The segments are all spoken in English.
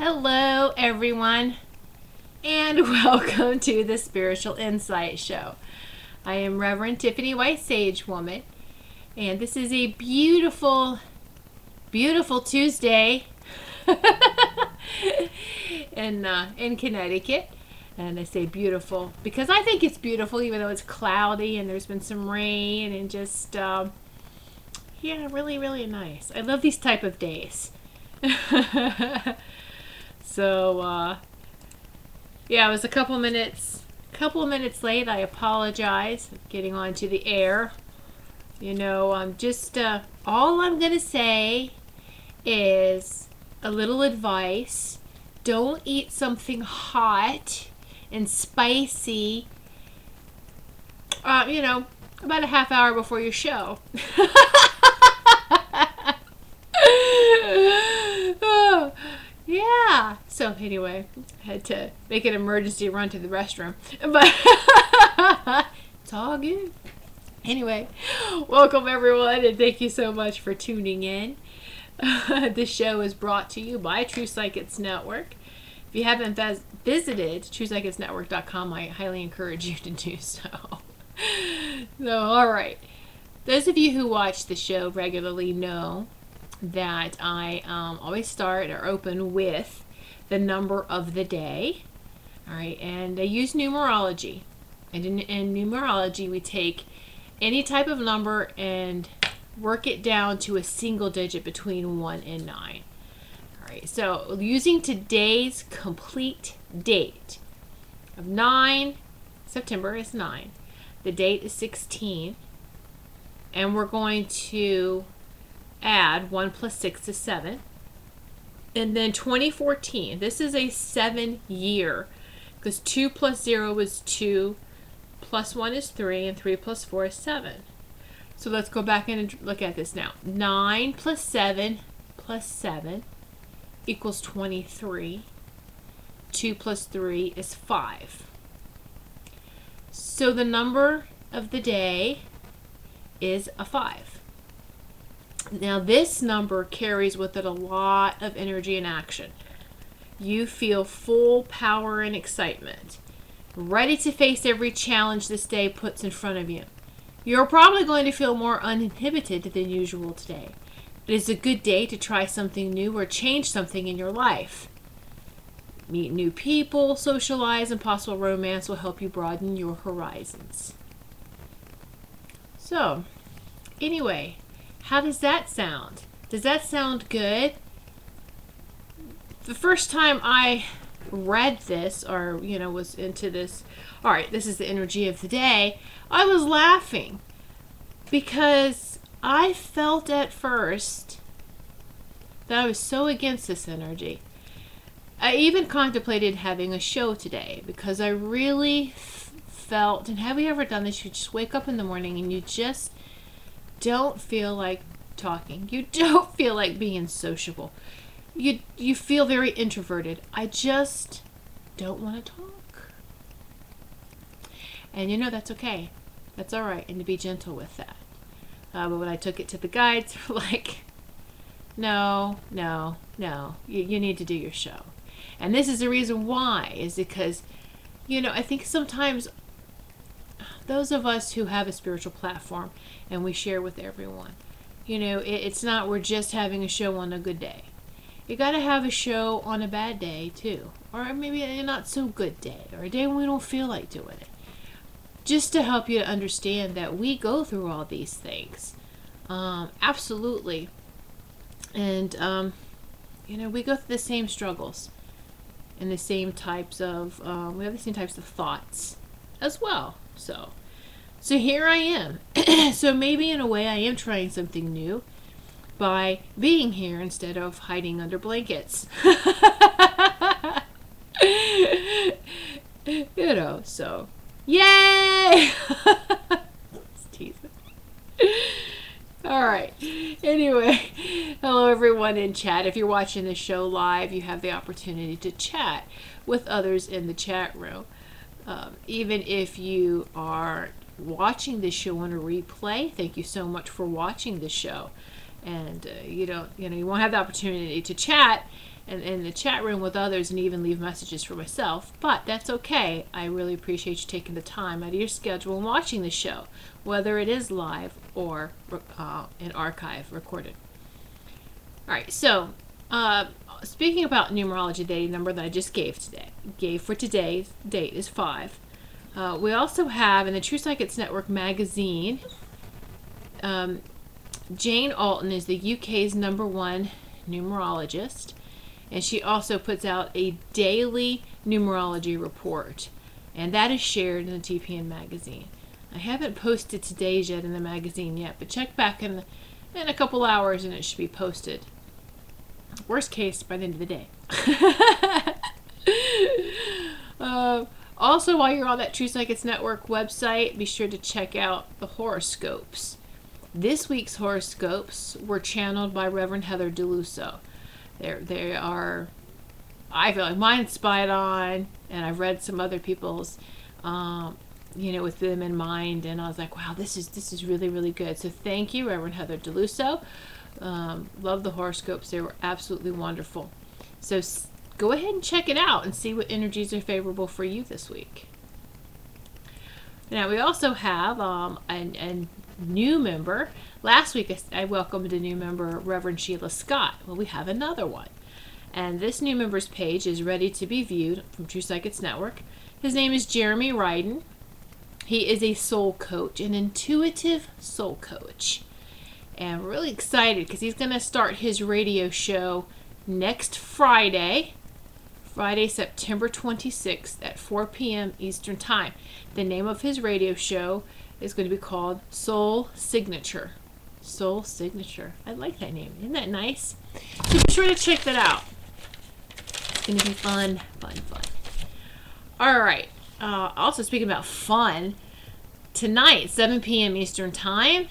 Hello, everyone, and welcome to the Spiritual Insight Show. I am Reverend Tiffany White Sage Woman, and this is a beautiful, beautiful Tuesday in Connecticut. And I say beautiful because I think it's beautiful, even though it's cloudy and there's been some rain and just, really, really nice. I love these type of days. So, I was a couple minutes late. I apologize. Getting onto the air. All I'm going to say is a little advice. Don't eat something hot and spicy, about a half hour before your show. Yeah. So anyway, I had to make an emergency run to the restroom. But it's all good. Anyway, welcome everyone, and thank you so much for tuning in. This show is brought to you by True Psychics Network. If you haven't visited TruePsychicsNetwork.com, I highly encourage you to do so. So, all right. Those of you who watch the show regularly know that I always start or open with the number of the day. All right, and I use numerology. And in numerology, we take any type of number and work it down to a single digit between 1 and 9. All right, so using today's complete date of 9, September is 9. The date is 16. And we're going to add 1 plus 6 is 7. And then 2014, this is a 7-year, because 2 plus 0 is 2, plus 1 is 3, and 3 plus 4 is 7. So let's go back in and look at this now. 9 plus 7 equals 23. 2 plus 3 is 5. So the number of the day is a 5. Now this number carries with it a lot of energy and action. You feel full power and excitement, ready to face every challenge this day puts in front of you. You're probably going to feel more uninhibited than usual today. It is a good day to try something new or change something in your life. Meet new people, socialize, and possible romance will help you broaden your horizons. So, anyway, how does that sound? Does that sound good? The first time I read this or, was into this, all right, this is the energy of the day, I was laughing because I felt at first that I was so against this energy. I even contemplated having a show today because I really felt, and have you ever done this? You just wake up in the morning and you just don't feel like talking. You don't feel like being sociable. You feel very introverted. I just don't want to talk. And that's okay. That's all right. And to be gentle with that. But when I took it to the guides, they're like, no. You need to do your show. And this is the reason why, is because, I think sometimes those of us who have a spiritual platform and we share with everyone, it's not we're just having a show on a good day. You got to have a show on a bad day too, or maybe a not so good day, or a day when we don't feel like doing it. Just to help you to understand that we go through all these things. Absolutely. And, we go through the same struggles and the same types of, we have the same types of thoughts as well. So here I am. So maybe in a way I am trying something new by being here instead of hiding under blankets. So yay! Just teasing. All right. Anyway, hello everyone in chat. If you're watching this show live, you have the opportunity to chat with others in the chat room. Even if you are watching this show on a replay, thank you so much for watching this show. And you won't have the opportunity to chat and in the chat room with others and even leave messages for myself, but that's okay. I really appreciate you taking the time out of your schedule and watching the show, whether it is live or an archive recorded. All right, so speaking about numerology, the number that I just gave for today's date is 5. We also have in the True Psychics Network magazine, Jane Alton is the UK's #1 numerologist, and she also puts out a daily numerology report, and that is shared in the TPN magazine. I haven't posted today's yet in the magazine yet, but check back in a couple hours and it should be posted. Worst case, by the end of the day. Also, while you're on that True Psychics Network website, be sure to check out the horoscopes. This week's horoscopes were channeled by Reverend Heather DeLusso. They are, I feel like mine's spot on, and I've read some other people's, with them in mind, and I was like, wow, this is really, really good. So thank you, Reverend Heather DeLusso. Love the horoscopes. They were absolutely wonderful. So go ahead and check it out and see what energies are favorable for you this week. Now, we also have a new member. Last week I welcomed a new member, Reverend Sheila Scott. Well, we have another one. And this new member's page is ready to be viewed from True Psychics Network. His name is Jeremy Ryden. He is a soul coach, an intuitive soul coach. And we're really excited because he's going to start his radio show next Friday, September 26th at 4 p.m. Eastern Time. The name of his radio show is going to be called Soul Signature. Soul Signature. I like that name. Isn't that nice? So be sure to check that out. It's going to be fun. All right. Also, speaking about fun, tonight, 7 p.m. Eastern Time,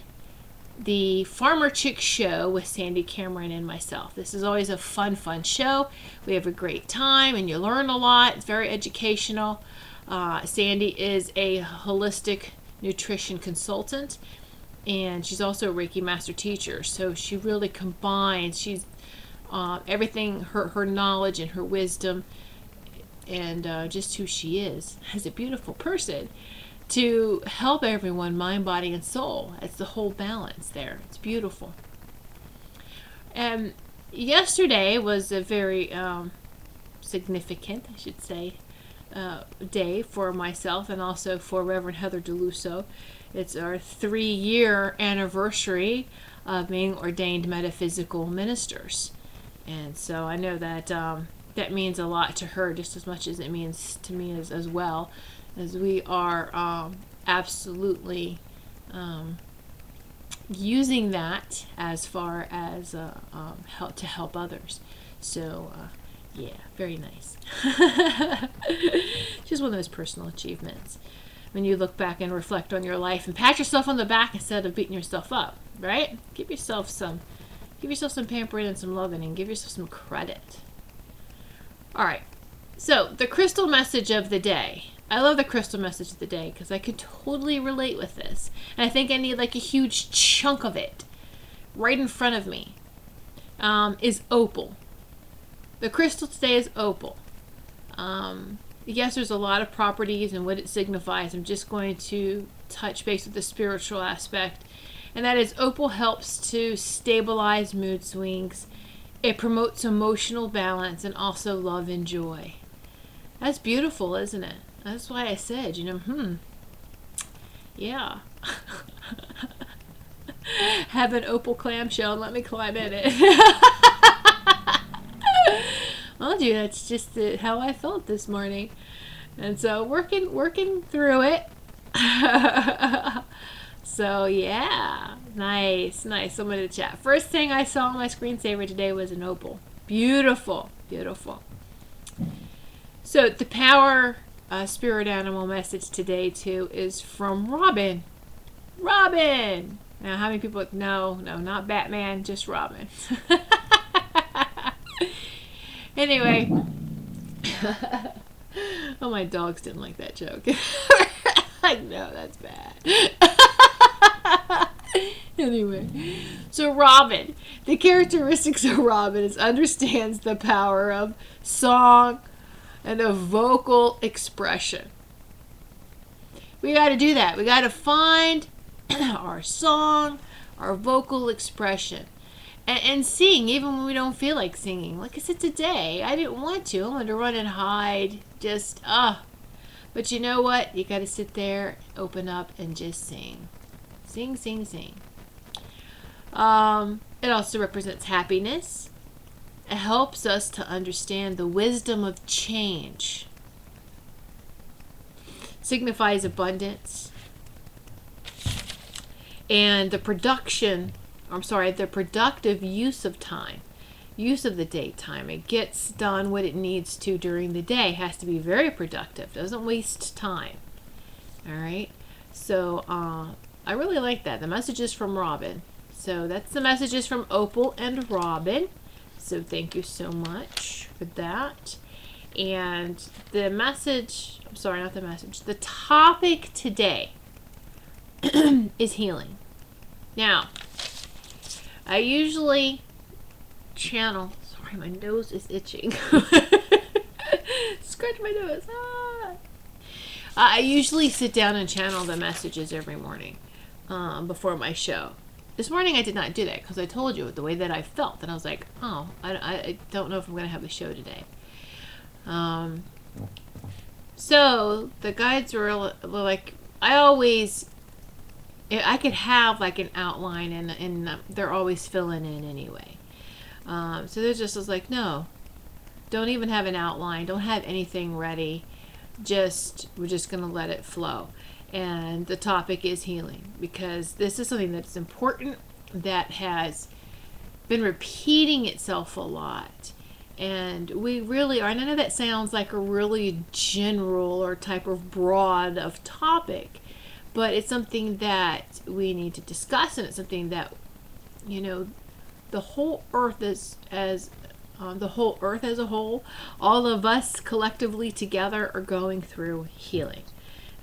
the Farmer Chick Show with Sandy Cameron and myself. This is always a fun show. We have a great time and you learn a lot. It's very educational. Sandy is a holistic nutrition consultant, and she's also a Reiki master teacher. So she really combines, she's everything, her knowledge and her wisdom and just who she is as a beautiful person, to help everyone, mind, body, and soul. It's the whole balance there. It's beautiful. And yesterday was a very significant, I should say, day for myself and also for Reverend Heather DeLusso. It's our 3-year anniversary of being ordained metaphysical ministers. And so I know that that means a lot to her just as much as it means to me as well, as we are absolutely using that as far as to help others. So yeah, very nice. Just one of those personal achievements. When you look back and reflect on your life and pat yourself on the back instead of beating yourself up, right? Give yourself some pampering and some loving, and give yourself some credit. All right. So the crystal message of the day. I love the crystal message of the day because I could totally relate with this. And I think I need like a huge chunk of it right in front of me. Is opal. The crystal today is opal. Yes, there's a lot of properties and what it signifies. I'm just going to touch base with the spiritual aspect. And that is, opal helps to stabilize mood swings. It promotes emotional balance and also love and joy. That's beautiful, isn't it? That's why I said, yeah. Have an opal clamshell and let me climb in it. Well, dude, that's just how I felt this morning. And so working through it. So yeah, nice. Someone in the chat. First thing I saw on my screensaver today was an opal. Beautiful. So the power spirit animal message today too is from Robin. Now, how many people? No, not Batman, just Robin. Anyway. Oh, my dogs didn't like that joke. I know, that's bad. Anyway, so Robin, The characteristics of Robin is understands the power of song and of vocal expression. We got to do that. We got to find our song, our vocal expression. And sing, even when we don't feel like singing. Like I said today, I didn't want to. I wanted to run and hide. Just, But you know what? You got to sit there, open up, and just sing. Sing, sing, sing. It also represents happiness. It helps us to understand the wisdom of change. Signifies abundance. And the productive use of time. Use of the daytime. It gets done what it needs to during the day. It has to be very productive. Doesn't waste time. All right. So I really like that. The messages from Robin. So that's the messages from Opal and Robin. So thank you so much for that. And the message, I'm sorry, not the message. The topic today is healing. Now, I usually channel, sorry, my nose is itching. Scratch my nose. I usually sit down and channel the messages every morning before my show. This morning I did not do that because I told you the way that I felt. And I was like, oh, I don't know if I'm going to have a show today. So the guides were like, I could have like an outline and they're always filling in anyway. So they're just was like, no, don't even have an outline. Don't have anything ready. We're just going to let it flow. And the topic is healing because this is something that's important that has been repeating itself a lot. And we really are, and I know that sounds like a really general or type of broad of topic, but it's something that we need to discuss, and it's something that, the whole earth as a whole, all of us collectively together are going through healing.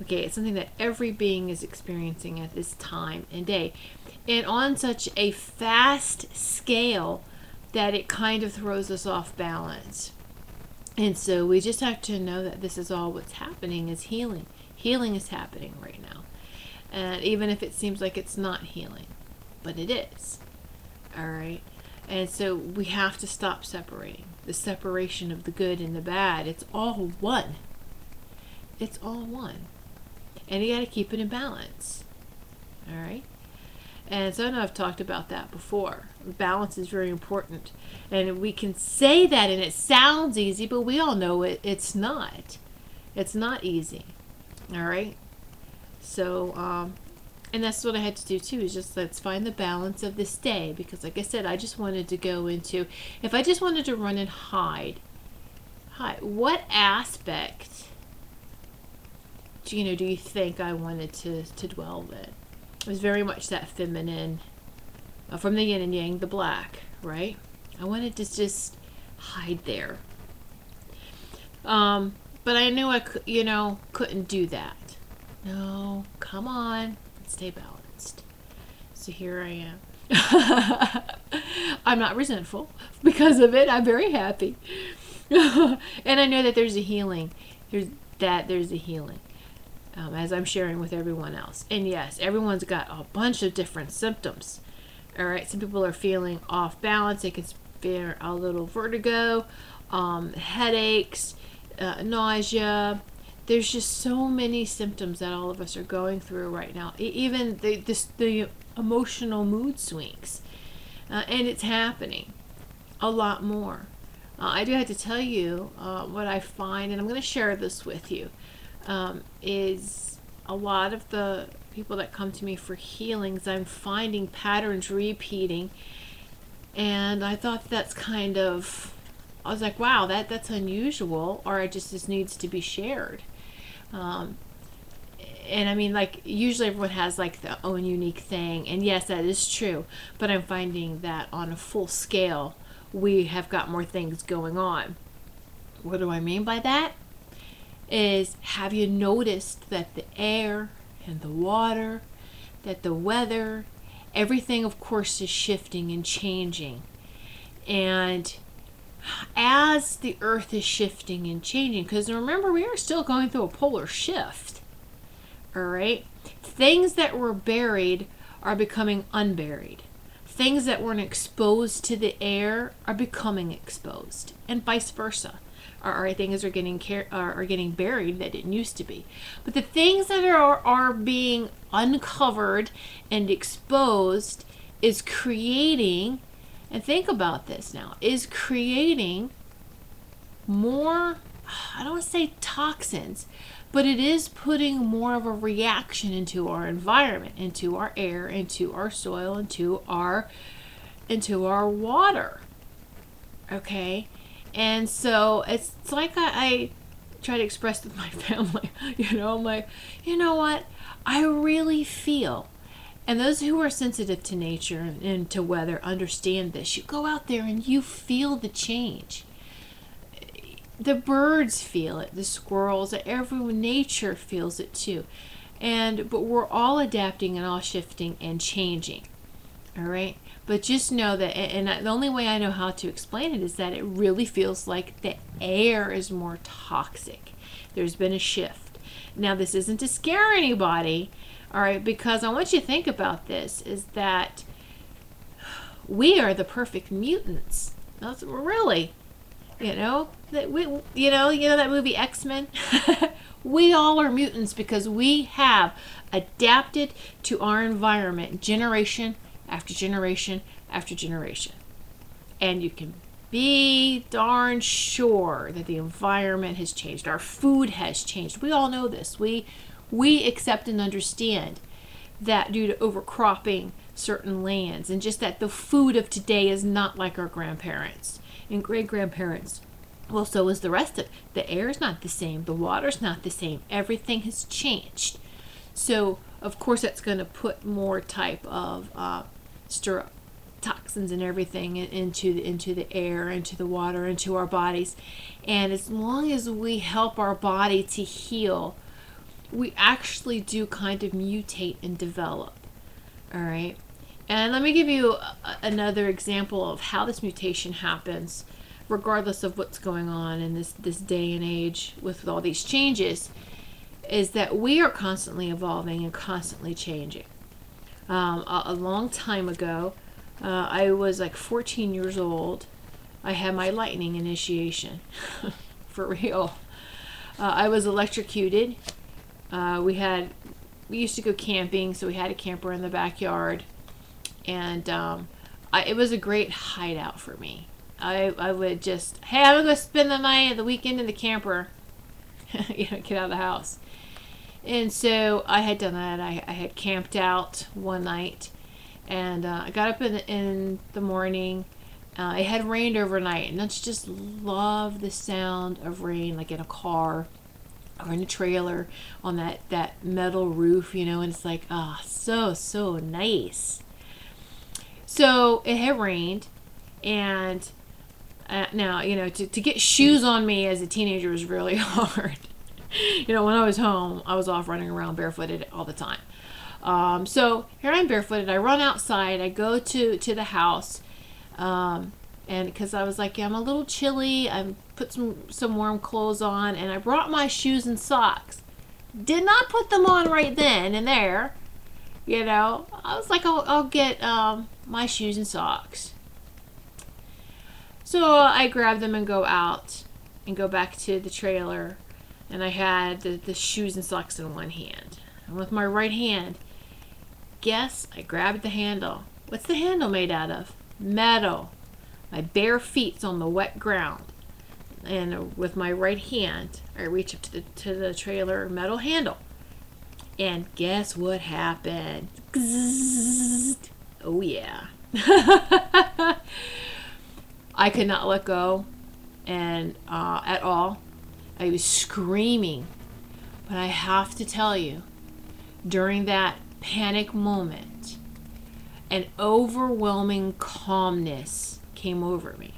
Okay, it's something that every being is experiencing at this time and day, and on such a fast scale that it kind of throws us off balance. And so we just have to know that this is all what's happening is healing. Healing is happening right now. And even if it seems like it's not healing, but it is. All right. And so we have to stop separating. The separation of the good and the bad. It's all one. It's all one. And you got to keep it in balance. All right. And so I know I've talked about that before. Balance is very important. And we can say that and it sounds easy, but we all know it's not. It's not easy. All right. So, and that's what I had to do too, is just let's find the balance of this day. Because like I said, I just wanted to go into, if I just wanted to run and hide, what aspect, do you think I wanted to dwell in? It was very much that feminine, from the yin and yang, the black, right? I wanted to just hide there. But I knew I couldn't do that. No, come on, let's stay balanced. So here I am. I'm not resentful because of it. I'm very happy. And I know that there's a healing. There's a healing. As I'm sharing with everyone else. And yes, everyone's got a bunch of different symptoms. All right, some people are feeling off balance. They can feel a little vertigo, headaches, nausea. There's just so many symptoms that all of us are going through right now. Even the emotional mood swings. And it's happening a lot more. I do have to tell you what I find, and I'm going to share this with you. Is a lot of the people that come to me for healings, I'm finding patterns repeating, and I thought that's kind of, I was like, wow, that's unusual, or it just needs to be shared. And I mean, like, usually everyone has like their own unique thing, and yes, that is true, but I'm finding that on a full scale, we have got more things going on. What do I mean by that? Is, have you noticed that the air and the water, that the weather everything, of course, is shifting and changing. And as the earth is shifting and changing, because remember, we are still going through a polar shift, all right? Things that were buried are becoming unburied. Things that weren't exposed to the air are becoming exposed, and vice versa. Our things are getting buried that didn't used to be. But the things that are being uncovered and exposed is creating, and think about this now, is creating more, I don't want to say toxins, but it is putting more of a reaction into our environment, into our air, into our soil, into our water. Okay? And so it's like I try to express with my family, I'm like, you know what? I really feel, and those who are sensitive to nature and to weather understand this. You go out there and you feel the change. The birds feel it, the squirrels, everyone, nature feels it too. But we're all adapting and all shifting and changing. All right? But just know that, and the only way I know how to explain it is that it really feels like the air is more toxic. There's been a shift. Now, this isn't to scare anybody, all right, because I want you to think about this, is that we are the perfect mutants. That's really, that we, that movie X-Men? We all are mutants because we have adapted to our environment generation after generation after generation. And you can be darn sure that the environment has changed. Our food has changed. We all know this. We accept and understand that due to overcropping certain lands, and just that the food of today is not like our grandparents and great-grandparents. Well, so is the rest of it. The air is not the same. The water's not the same. Everything has changed. So, of course, that's going to put more type of stir up toxins and everything into the air, into the water, into our bodies. And as long as we help our body to heal, we actually do kind of mutate and develop. All right. And let me give you another example of how this mutation happens, regardless of what's going on in this day and age with all these changes, is that we are constantly evolving and constantly changing. A long time ago, I was like 14 years old. I had my lightning initiation. For real. I was electrocuted. We used to go camping, so we had a camper in the backyard. And it was a great hideout for me. I would just, hey, I'm going to go spend the weekend in the camper. Get out of the house. And so I had done that. I had camped out one night, and I got up in the morning. It had rained overnight, and I just love the sound of rain, like in a car or in a trailer on that metal roof, and it's like, so nice. So it had rained, and now, to get shoes on me as a teenager was really hard. When I was home, I was off running around barefooted all the time. So here I'm barefooted. I run outside. I go to the house, and because I was like, I'm a little chilly. I put some warm clothes on, and I brought my shoes and socks. Did not put them on right then and there. I was like, I'll get my shoes and socks. So I grab them and go out and go back to the trailer. And I had the shoes and socks in one hand. And with my right hand, guess I grabbed the handle. What's the handle made out of? Metal. My bare feet's on the wet ground. And with my right hand, I reach up to the trailer metal handle. And guess what happened? Oh yeah. I could not let go and at all. I was screaming. But I have to tell you, during that panic moment, an overwhelming calmness came over me.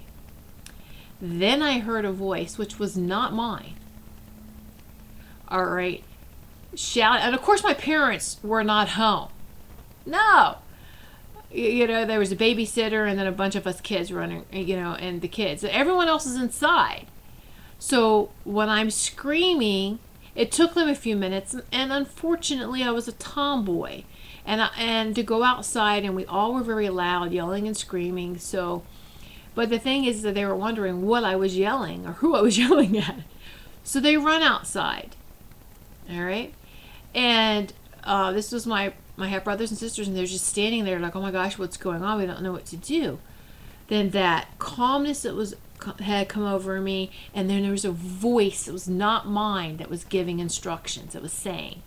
Then I heard a voice, which was not mine. All right. Shout. And of course my parents were not home. No. You know, there was a babysitter and then a bunch of us kids running, you know, and the kids. Everyone else is inside. So when I'm screaming, it took them a few minutes, and unfortunately I was a tomboy. And to go outside, and we all were very loud, yelling and screaming. So, but the thing is that they were wondering what I was yelling or who I was yelling at. So they run outside. All right. And this was my half brothers and sisters, and they're just standing there like, oh my gosh, what's going on? We don't know what to do. Then that calmness that had come over me, and then there was a voice that was not mine that was giving instructions, that was saying,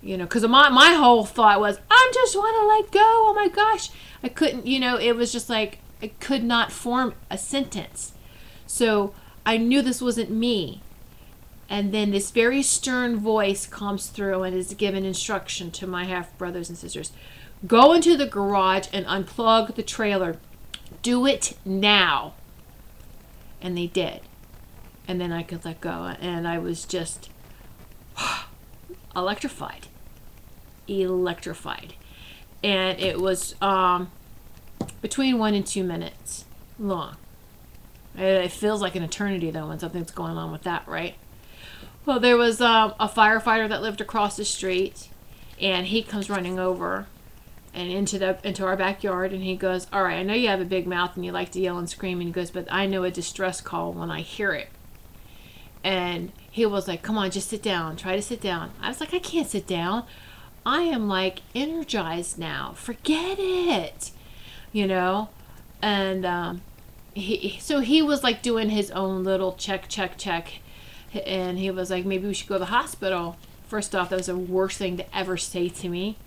you know, because my whole thought was, I just want to let go. Oh my gosh. I couldn't, you know, it was just like, I could not form a sentence. So I knew this wasn't me. And then this very stern voice comes through and is given instruction to my half brothers and sisters. Go into the garage and unplug the trailer. Do it now. And they did. And then I could let go. And I was just electrified. And it was between 1 and 2 minutes long. It feels like an eternity, though, when something's going on with that, right? Well, there was a firefighter that lived across the street, and he comes running over and into our backyard, and he goes, all right, I know you have a big mouth and you like to yell and scream, and he goes, but I know a distress call when I hear it. And he was like, come on, just sit down. Try to sit down. I was like, I can't sit down. I am like energized now. Forget it. You know? And so he was like doing his own little check. And he was like, maybe we should go to the hospital. First off, that was the worst thing to ever say to me,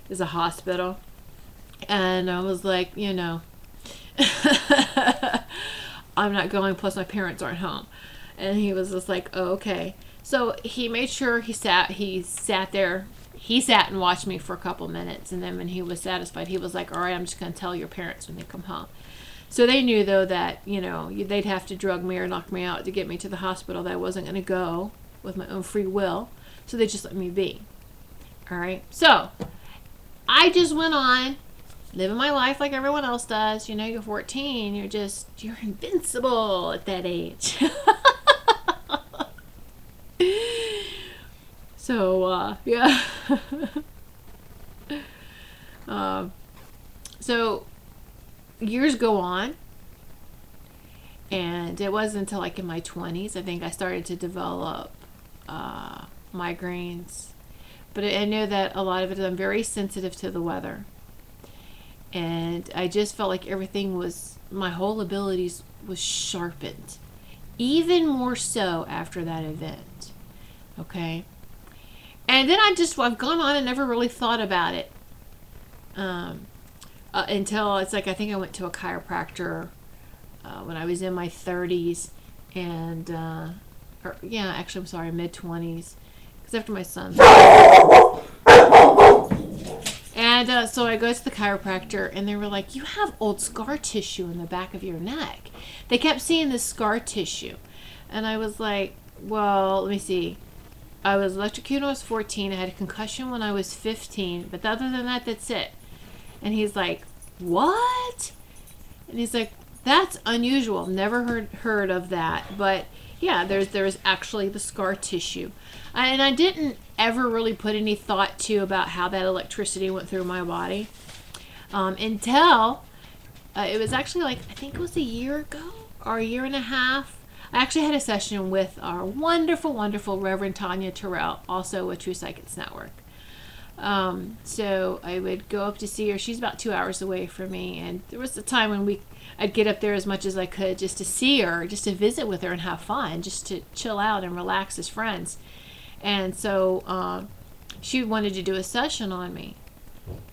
is a hospital. And I was like, you know, I'm not going, plus my parents aren't home. And he was just like, oh, okay. So he made sure he sat there. He sat and watched me for a couple minutes. And then when he was satisfied, he was like, all right, I'm just going to tell your parents when they come home. So they knew, though, that, you know, they'd have to drug me or knock me out to get me to the hospital, that I wasn't going to go with my own free will. So they just let me be. All right. So I just went on living my life like everyone else does. You know, you're 14. You're invincible at that age. So, yeah. So years go on, and it wasn't until like in my 20s, I think, I started to develop migraines. But I know that a lot of it, I'm very sensitive to the weather. And I just felt like my whole abilities was sharpened. Even more so after that event. Okay? And then I've gone on and never really thought about it. Until it's like, I think I went to a chiropractor when I was in my 30s. And, actually, I'm sorry, mid-20s. Because after my son. And so I go to the chiropractor, and they were like, you have old scar tissue in the back of your neck. They kept seeing this scar tissue. And I was like, well, let me see. I was electrocuted when I was 14. I had a concussion when I was 15. But other than that, that's it. And he's like, what? And he's like, that's unusual. Never heard of that. But yeah, there's actually the scar tissue. And I didn't ever really put any thought to about how that electricity went through my body until it was actually like, I think it was a year ago or a year and a half. I actually had a session with our wonderful, wonderful Reverend Tanya Terrell, also a True Psychics Network. So I would go up to see her. She's about 2 hours away from me. And there was a time when I'd get up there as much as I could just to see her, just to visit with her and have fun, just to chill out and relax as friends. And so she wanted to do a session on me.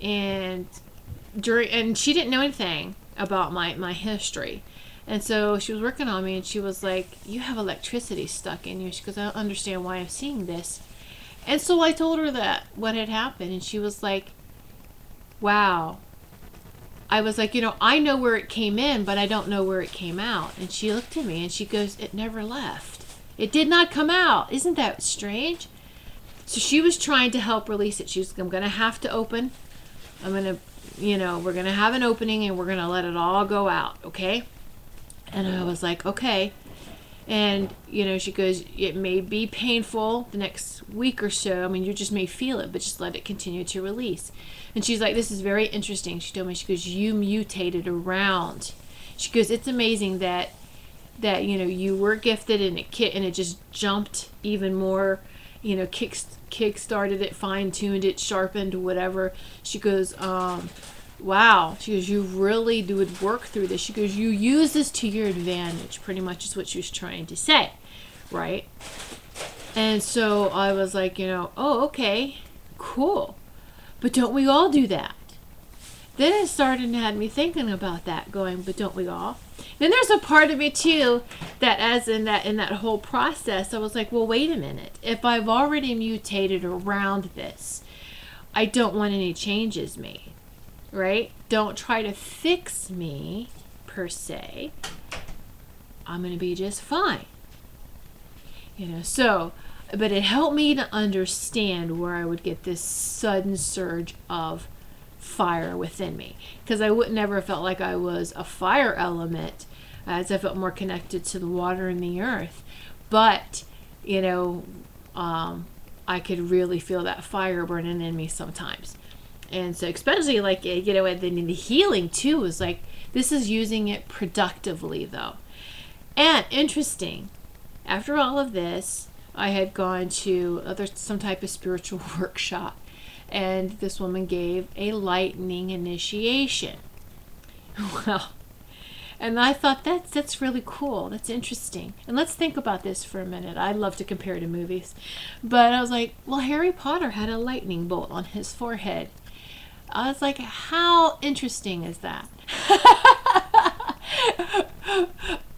And she didn't know anything about my history. And so she was working on me, and she was like, you have electricity stuck in you. She goes, I don't understand why I'm seeing this. And so I told her that, what had happened. And she was like, wow. I was like, I know where it came in, but I don't know where it came out. And she looked at me and she goes, it never left. It did not come out. Isn't that strange? So she was trying to help release it. She was, I'm going to have to open. I'm going to we're going to have an opening and we're going to let it all go out. Okay. And I was like, okay. And, she goes, it may be painful the next week or so. I mean, you just may feel it, but just let it continue to release. And she's like, this is very interesting. She told me, she goes, you mutated around. She goes, it's amazing that you were gifted and it just jumped even more, kick started it, fine-tuned it, sharpened, whatever. She goes, wow. She goes, you really would work through this. She goes, you use this to your advantage, pretty much is what she was trying to say, right? And so I was like, oh, okay, cool. But don't we all do that? Then it started to have me thinking about that, going, but don't we all? Then there's a part of me too that, as in that whole process, I was like, well, wait a minute. If I've already mutated around this, I don't want any changes made. Right? Don't try to fix me, per se. I'm going to be just fine. So, but it helped me to understand where I would get this sudden surge of fire within me. Because I would never felt like I was a fire element, as I felt more connected to the water and the earth. But, I could really feel that fire burning in me sometimes. And so, especially like, and then the healing too was like, this is using it productively though. And interesting, after all of this, I had gone to some type of spiritual workshop, and this woman gave a lightning initiation. Well, and I thought that's really cool. That's interesting. And let's think about this for a minute. I love to compare to movies. But I was like, well, Harry Potter had a lightning bolt on his forehead. I was like, how interesting is that?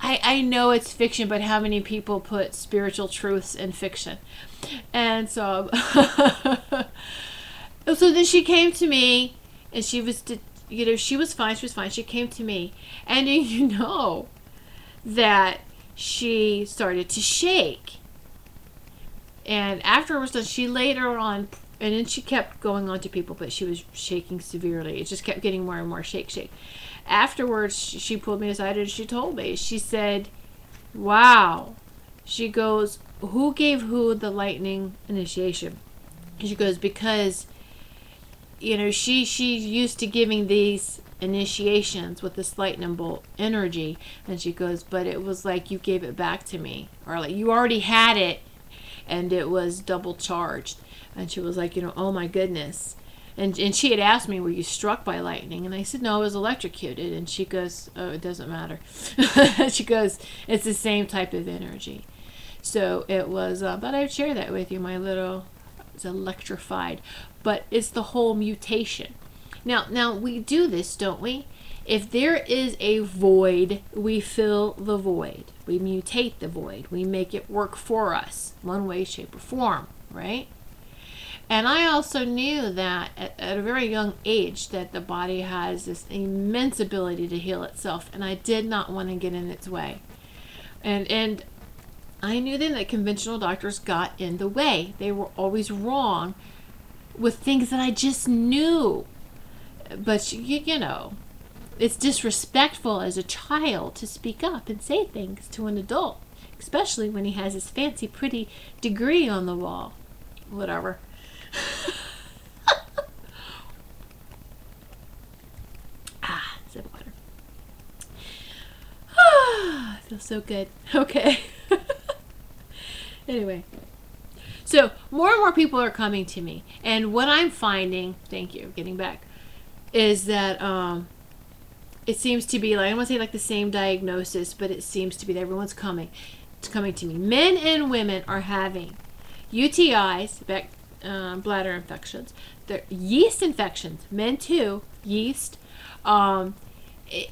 I know it's fiction, but how many people put spiritual truths in fiction? And so, so then she came to me, and she was, she was fine. She was fine. She came to me, and that she started to shake. And after it was done, she later on. And then she kept going on to people, but she was shaking severely. It just kept getting more and more shake. Afterwards, she pulled me aside and she told me, she said, wow. She goes, who gave who the lightning initiation? And she goes, because, she's used to giving these initiations with this lightning bolt energy. And she goes, but it was like you gave it back to me. Or like you already had it and it was double charged. And she was like, oh my goodness. And she had asked me, were you struck by lightning? And I said, no, I was electrocuted. And she goes, oh, it doesn't matter. She goes, it's the same type of energy. So it was, but I would share that with you. It's electrified. But it's the whole mutation. Now we do this, don't we? If there is a void, we fill the void. We mutate the void. We make it work for us, one way, shape, or form, right? And I also knew that at a very young age that the body has this immense ability to heal itself, and I did not want to get in its way. And I knew then that conventional doctors got in the way. They were always wrong with things that I just knew. But, it's disrespectful as a child to speak up and say things to an adult, especially when he has his fancy, pretty degree on the wall. Whatever. Sip of water. I feel so good. Okay. Anyway, so more and more people are coming to me, and what I'm finding, thank you, getting back, is that it seems to be like, I don't want to say like the same diagnosis, but it seems to be that everyone's coming to me. Men and women are having UTIs, bladder infections, they're yeast infections, men too, yeast,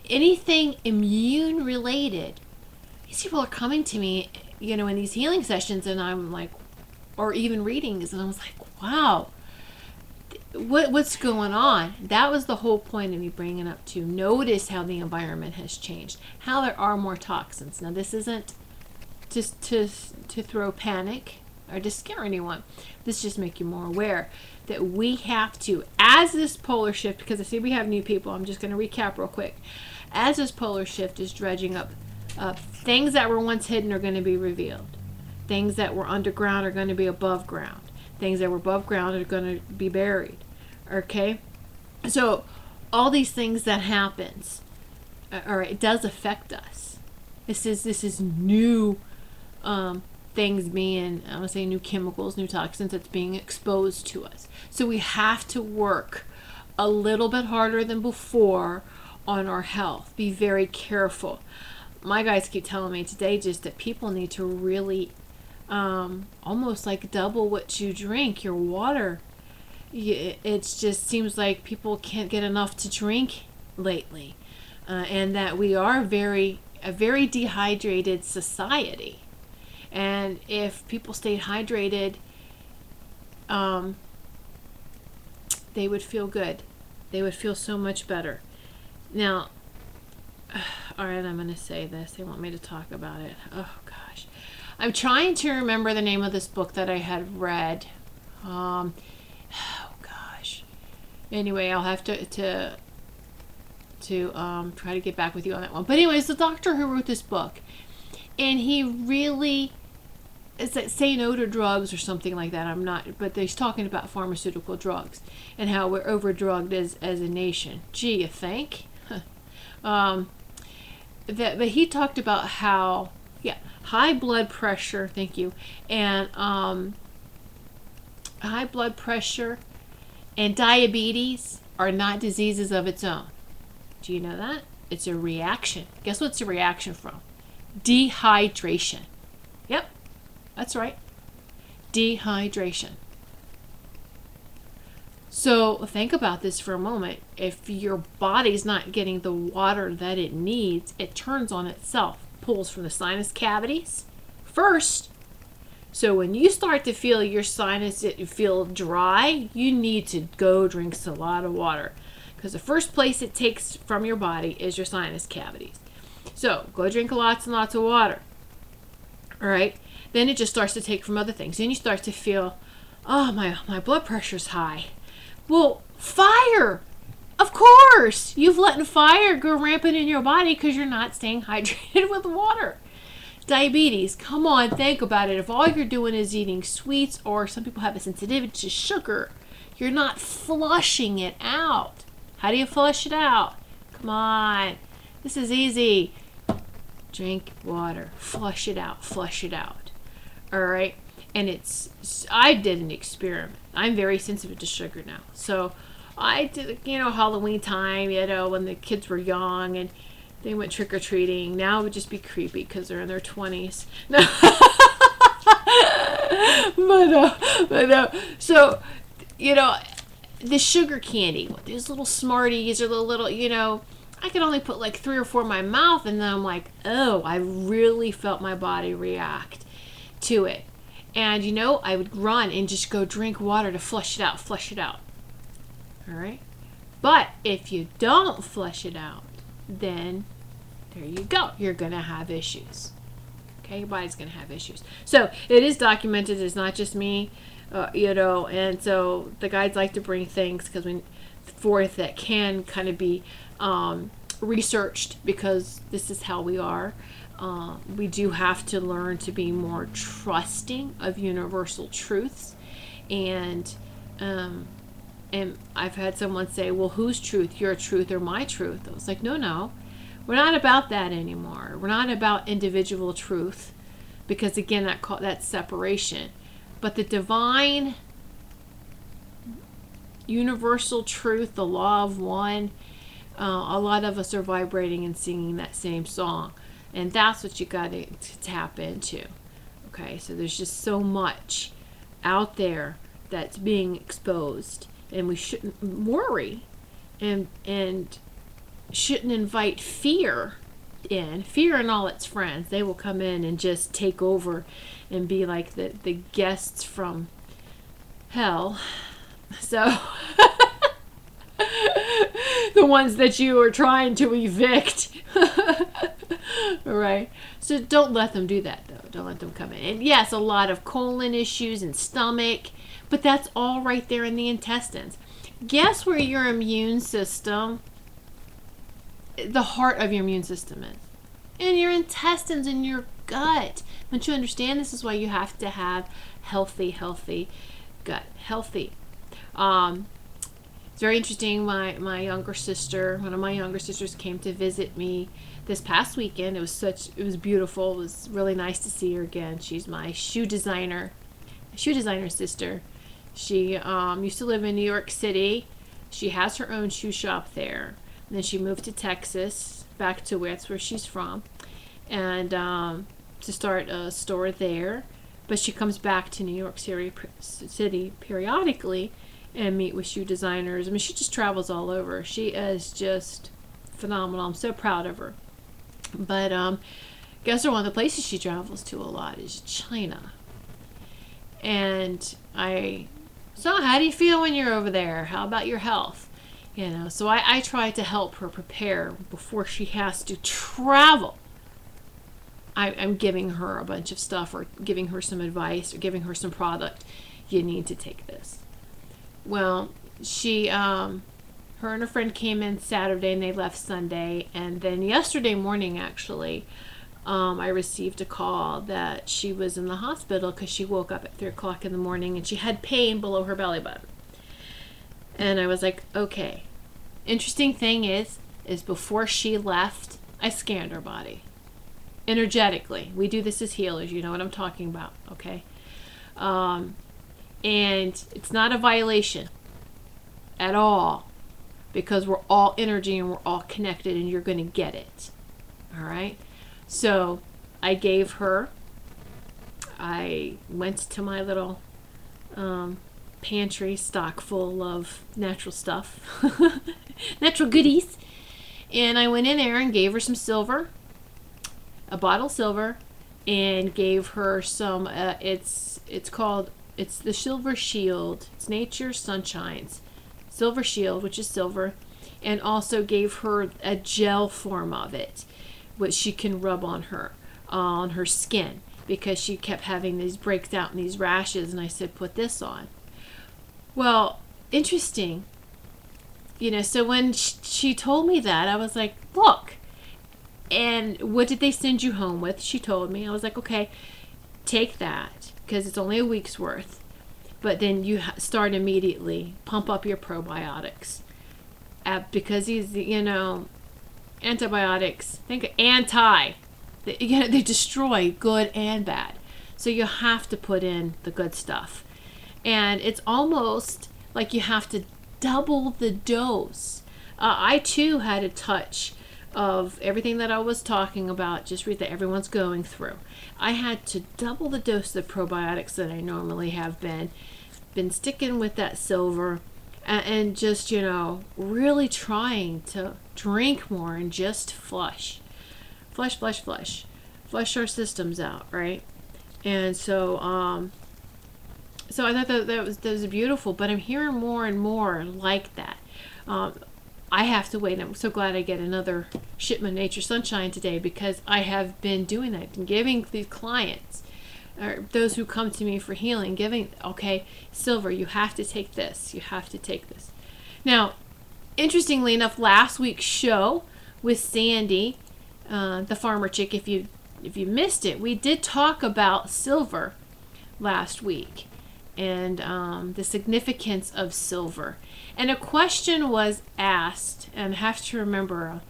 anything immune related. These people are coming to me, in these healing sessions, and I'm like, or even readings, and I was like, wow, what's going on? That was the whole point of me bringing up to notice how the environment has changed, how there are more toxins. Now, this isn't just to throw panic or to scare anyone. This just make you more aware that we have to, as this polar shift, because I see we have new people, I'm just going to recap real quick. As this polar shift is dredging up, things that were once hidden are going to be revealed. Things that were underground are going to be above ground. Things that were above ground are going to be buried. Okay? So, all these things that happens, all right, it does affect us. This is new things being, I want to say new chemicals, new toxins that's being exposed to us. So we have to work a little bit harder than before on our health. Be very careful. My guys keep telling me today just that people need to really almost like double what you drink, your water. It just seems like people can't get enough to drink lately, and that we are a very dehydrated society. And if people stayed hydrated, they would feel good. They would feel so much better. Now, all right, I'm going to say this. They want me to talk about it. Oh, gosh. I'm trying to remember the name of this book that I had read. Oh, gosh. Anyway, I'll have to try to get back with you on that one. But anyways, the doctor who wrote this book, and he really, it's like say no to drugs or something like that. I'm not, but he's talking about pharmaceutical drugs and how we're overdrugged as a nation. Gee, you think? But he talked about how, high blood pressure, thank you, and high blood pressure and diabetes are not diseases of its own. Do you know that? It's a reaction. Guess what it's a reaction from? Dehydration. Yep, that's right. Dehydration. So think about this for a moment. If your body's not getting the water that it needs, it turns on itself, pulls from the sinus cavities first. So when you start to feel your sinus feel dry, you need to go drink a lot of water, because the first place it takes from your body is your sinus cavities. So go drink lots and lots of water. All right. Then it just starts to take from other things. Then you start to feel, oh, my blood pressure's high. Well, fire. Of course. You've let fire go rampant in your body because you're not staying hydrated with water. Diabetes. Come on, think about it. If all you're doing is eating sweets, or some people have a sensitivity to sugar, you're not flushing it out. How do you flush it out? Come on. This is easy. Drink water. Flush it out. Flush it out. All right? And I did an experiment. I'm very sensitive to sugar now. So I did, Halloween time, when the kids were young and they went trick-or-treating. Now it would just be creepy because they're in their 20s. No. But no. So, the sugar candy, these little Smarties or the little, I could only put like 3 or 4 in my mouth, and then I'm like, oh, I really felt my body react to it. And, I would run and just go drink water to flush it out. All right? But if you don't flush it out, then there you go. You're going to have issues. Okay? Your body's going to have issues. So it is documented. It's not just me, and so the guides like to bring things forth that can kind of be researched, because this is how we are. We do have to learn to be more trusting of universal truths, and I've had someone say, well, whose truth? Your truth or my truth? I was like, no, we're not about that anymore. We're not about individual truth, because again, that's separation. But the divine universal truth, the law of one, a lot of us are vibrating and singing that same song. And that's what you got to tap into. Okay, so there's just so much out there that's being exposed, and we shouldn't worry and shouldn't invite fear in. Fear and all its friends, they will come in and just take over and be like the guests from hell. So the ones that you are trying to evict. Right? So don't let them do that, though. Don't let them come in. And yes, a lot of colon issues and stomach, but that's all right there in the intestines. Guess where your immune system, the heart of your immune system is? In your intestines, in your gut. Don't you understand? This is why you have to have healthy gut. Healthy. It's very interesting. My younger sister, one of my younger sisters, came to visit me this past weekend. It was beautiful. It was really nice to see her again. She's my shoe designer sister. She used to live in New York City. She has her own shoe shop there. And then she moved to Texas, back to that's where she's from, and to start a store there. But she comes back to New York City periodically and meet with shoe designers. I mean, she just travels all over. She is just phenomenal. I'm so proud of her. But guess what? One of the places she travels to a lot is China. And so how do you feel when you're over there? How about your health? You know, so I try to help her prepare before she has to travel. I'm giving her a bunch of stuff, or giving her some advice, or giving her some product. You need to take this. Well, her and a friend came in Saturday and they left Sunday. And then yesterday morning, actually, I received a call that she was in the hospital because she woke up at 3 o'clock in the morning and she had pain below her belly button. And I was like, okay. Interesting thing is before she left, I scanned her body. Energetically. We do this as healers. You know what I'm talking about, okay? And it's not a violation at all, because we're all energy and we're all connected, and you're going to get it. All right? So I went to my little pantry stock full of natural stuff, natural goodies, and I went in there and gave her some silver, a bottle of silver, and gave her some, it's the Silver Shield. It's Nature's Sunshine's Silver Shield, which is silver, and also gave her a gel form of it, which she can rub on her skin, because she kept having these breaks out and these rashes, and I said, put this on. Well, interesting. You know, so when she told me that, I was like, look, and what did they send you home with? She told me. I was like, okay, take that, because it's only a week's worth. But then you start immediately, pump up your probiotics. Because these, antibiotics, they destroy good and bad. So you have to put in the good stuff. And it's almost like you have to double the dose. I too had a touch of everything that I was talking about, just that everyone's going through. I had to double the dose of probiotics that I normally have been sticking with that silver, and just, really trying to drink more and just flush our systems out, right? And so I thought that was beautiful, but I'm hearing more and more like that. I have to wait. I'm so glad I get another shipment of Nature Sunshine today, because I have been doing that and giving these clients, or those who come to me for healing, okay, silver, you have to take this. You have to take this. Now, interestingly enough, last week's show with Sandy, the farmer chick, if you missed it, we did talk about silver last week, and the significance of silver. And a question was asked, and I have to remember,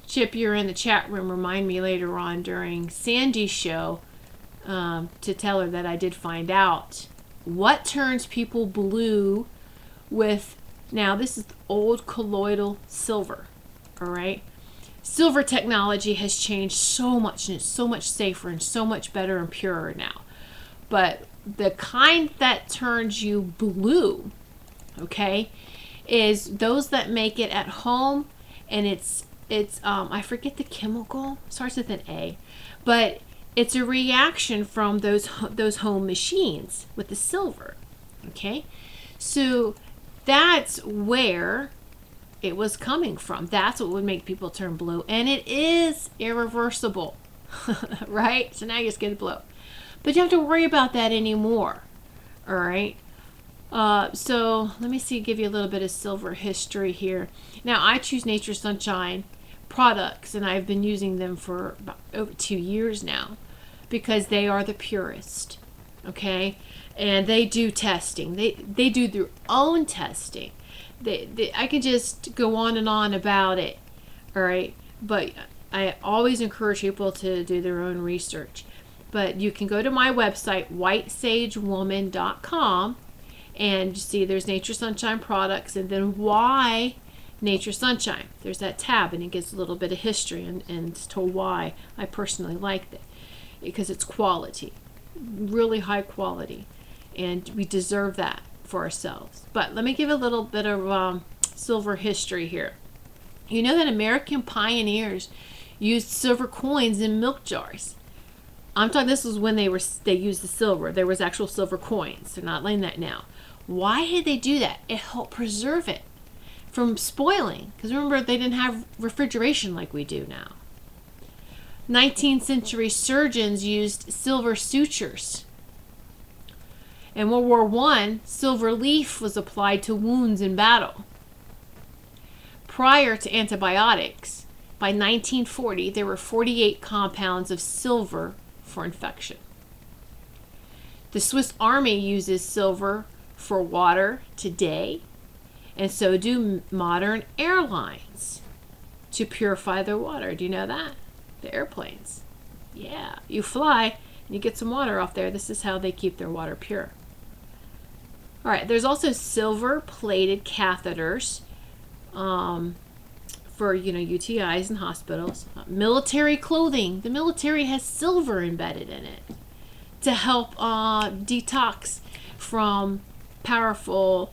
Chip, you're in the chat room, remind me later on during Sandy's show to tell her that I did find out what turns people blue with, now this is old colloidal silver, all right? Silver technology has changed so much, and it's so much safer and so much better and purer now. But the kind that turns you blue, okay, is those that make it at home, and it's I forget the chemical, starts with an A, but it's a reaction from those home machines with the silver, okay? So that's where it was coming from. That's what would make people turn blue. And it is irreversible, right? So now you just get blue. But you don't have to worry about that anymore, all right? So let me see, give you a little bit of silver history here. Now, I choose Nature Sunshine products, and I've been using them for about over 2 years now because they are the purest, okay? And they do testing. They do their own testing. I can just go on and on about it, all right? But I always encourage people to do their own research. But you can go to my website, whitesagewoman.com, and you see there's Nature Sunshine products, and then why Nature Sunshine. There's that tab, and it gives a little bit of history and it's told why I personally liked it. Because it's quality, really high quality, and we deserve that for ourselves. But let me give a little bit of silver history here. You know that American pioneers used silver coins in milk jars. I'm talking, this was when they used the silver. There was actual silver coins. They're not like that now. Why did they do that? It helped preserve it from spoiling. Because remember, they didn't have refrigeration like we do now. 19th century surgeons used silver sutures. In World War I, silver leaf was applied to wounds in battle. Prior to antibiotics, by 1940, there were 48 compounds of silver for infection. The Swiss Army uses silver for water today, and so do modern airlines to purify their water. Do you know that? The airplanes. Yeah, you fly and you get some water off there. This is how they keep their water pure. All right, there's also silver plated catheters for, UTIs in hospitals. Military clothing. The military has silver embedded in it to help detox from powerful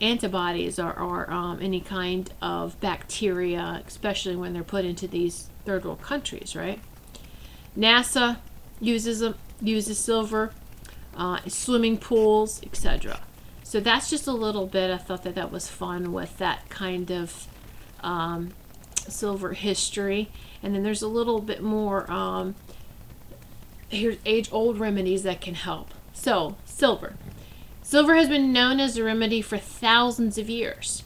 antibodies or any kind of bacteria, especially when they're put into these third world countries, right? NASA uses silver, swimming pools, etc. So that's just a little bit. I thought that was fun with that kind of silver history. And then there's a little bit more, here's age-old remedies that can help. So, silver. Silver has been known as a remedy for thousands of years.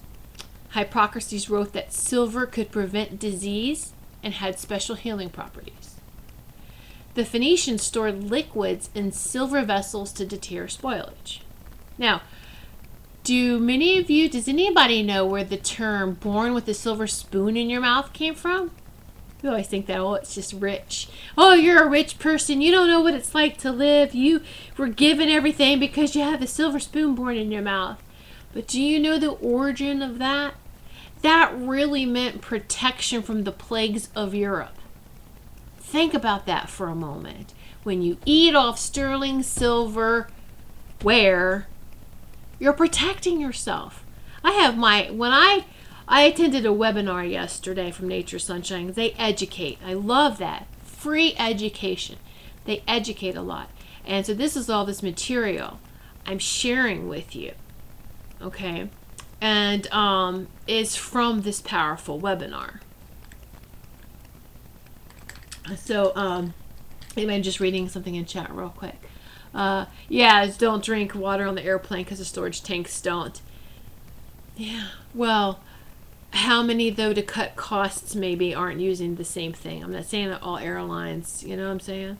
Hippocrates wrote that silver could prevent disease and had special healing properties. The Phoenicians stored liquids in silver vessels to deter spoilage. Now, does anybody know where the term born with a silver spoon in your mouth came from? We always think that, it's just rich. Oh, you're a rich person. You don't know what it's like to live. You were given everything because you have a silver spoon born in your mouth. But do you know the origin of that? That really meant protection from the plagues of Europe. Think about that for a moment. When you eat off sterling silver ware, you're protecting yourself. When I attended a webinar yesterday from Nature Sunshine. They educate. I love that. Free education. They educate a lot. And so this is all this material I'm sharing with you. Okay? And is from this powerful webinar. So, anyway, I'm just reading something in chat real quick. Don't drink water on the airplane because the storage tanks don't. Yeah, well, how many, though, to cut costs maybe aren't using the same thing? I'm not saying that all airlines, you know what I'm saying?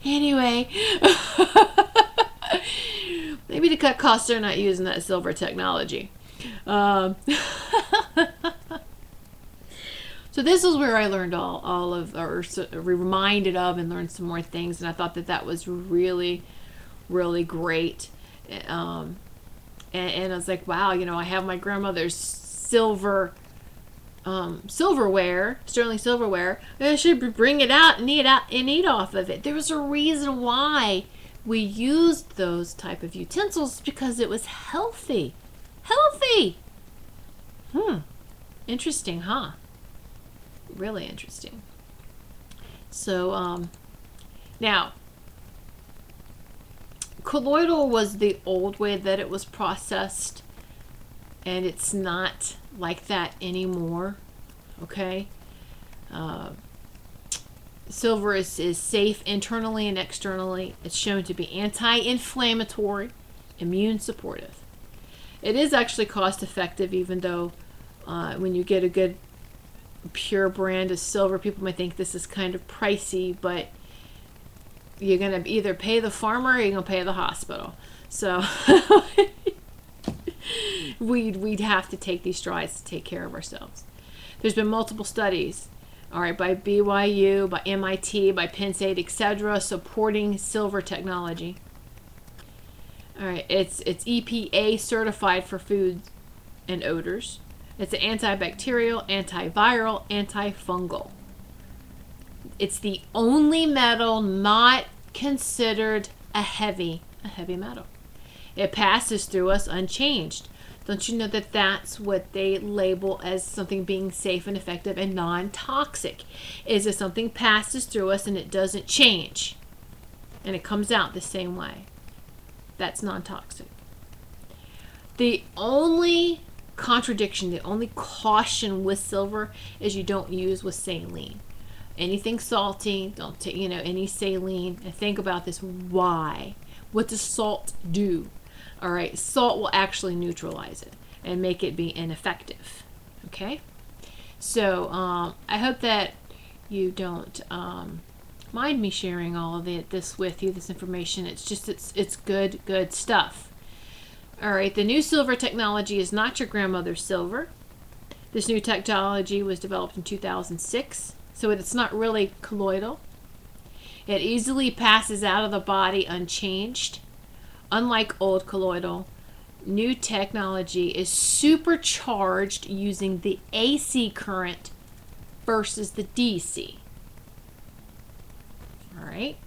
Anyway, maybe to cut costs they're not using that silver technology. So this is where I learned all of, or reminded of, and learned some more things, and I thought that was really, really great. And I was like, wow, I have my grandmother's silverware, sterling silverware, and I should bring it out and eat off of it. There was a reason why we used those type of utensils, because it was healthy. Interesting, huh? Really interesting. So, now, Colloidal was the old way that it was processed, and it's not like that anymore. Okay. Silver is safe internally and externally. It's shown to be anti-inflammatory, immune supportive. It is actually cost effective, even though when you get a good pure brand of silver, people might think this is kind of pricey, but you're going to either pay the farmer or you're going to pay the hospital. So we'd have to take these strides to take care of ourselves. There's been multiple studies, all right, by BYU, by MIT, by Penn State, etc., supporting silver technology. All right, it's EPA certified for foods and odors. It's an antibacterial, antiviral, antifungal. It's the only metal not considered a heavy metal. It passes through us unchanged. Don't you know that that's what they label as something being safe and effective and non-toxic? Is if something passes through us and it doesn't change and it comes out the same way. That's non-toxic. The only contradiction, the only caution with silver is you don't use with saline. Anything salty, don't take, any saline. And think about this. Why? What does salt do? All right, salt will actually neutralize it and make it be ineffective. Okay? So I hope that you don't mind me sharing all of this with you, this information. It's just, it's good stuff. All right, the new silver technology is not your grandmother's silver. This new technology was developed in 2006, so it's not really colloidal. It easily passes out of the body unchanged. Unlike old colloidal, new technology is supercharged using the AC current versus the DC. All right,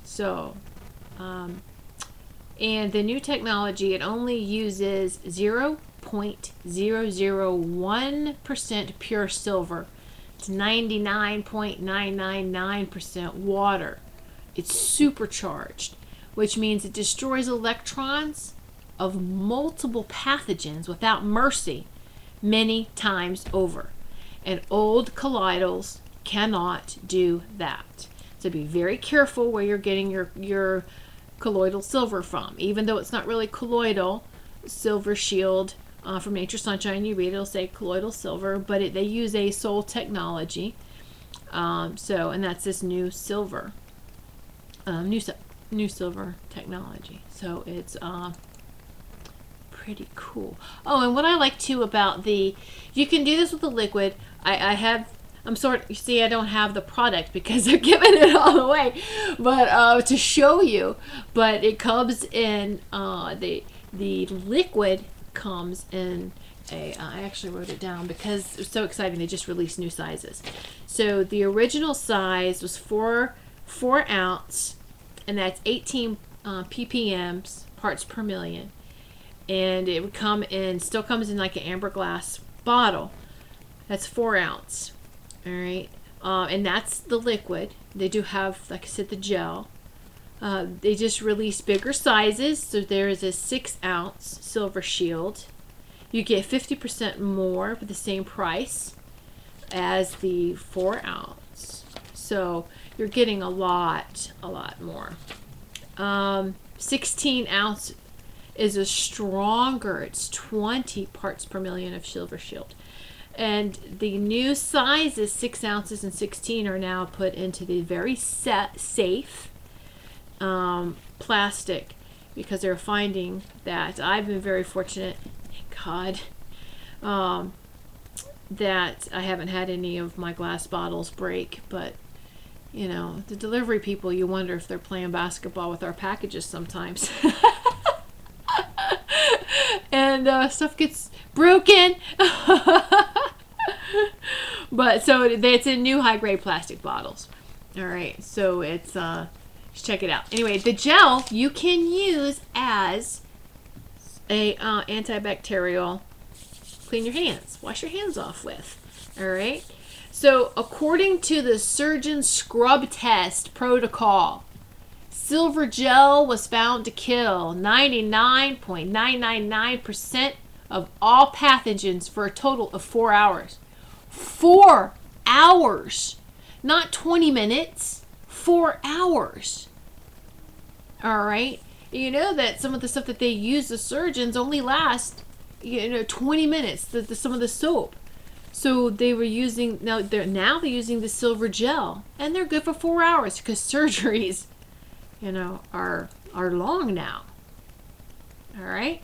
so and the new technology, it only uses 0.001% pure silver. It's 99.999% water. It's supercharged, which means it destroys electrons of multiple pathogens without mercy many times over. And old colloidals cannot do that. So be very careful where you're getting your colloidal silver from. Even though it's not really colloidal, Silver Shield from Nature Sunshine, you read it'll say colloidal silver, but they use a soul technology. And that's this new silver, new silver technology. So it's pretty cool. Oh, and what I like too about you can do this with the liquid. You see, I don't have the product because they're giving it all away, but to show you. But it comes in the liquid comes in I actually wrote it down because it's so exciting. They just released new sizes. So the original size was 4 ounce, and that's 18 ppm parts per million, and it would still comes in like an amber glass bottle. That's 4 ounce. All right, and that's the liquid. They do have, like I said, the gel. They just released bigger sizes. So there is a 6 ounce Silver Shield. You get 50% more for the same price as the 4 ounce. So you're getting a lot more. 16 ounce is a stronger. It's 20 parts per million of Silver Shield. And the new sizes, 6 ounces and 16, are now put into the very safe plastic, because they're finding that I've been very fortunate, thank God, that I haven't had any of my glass bottles break. But, the delivery people, you wonder if they're playing basketball with our packages sometimes. And stuff gets broken. But so it's in new high grade plastic bottles. All right, so it's just check it out. Anyway, the gel you can use as a antibacterial, clean your hands, wash your hands off with. All right, so according to the surgeon scrub test protocol, Silver gel was found to kill 99.999% of all pathogens for a total of 4 hours. 4 hours! Not 20 minutes. 4 hours. Alright? You know that some of the stuff that they use, the surgeons, only last, 20 minutes. Some of the soap. So they were using, now they're using the silver gel. And they're good for 4 hours because surgeries, are long now. Alright?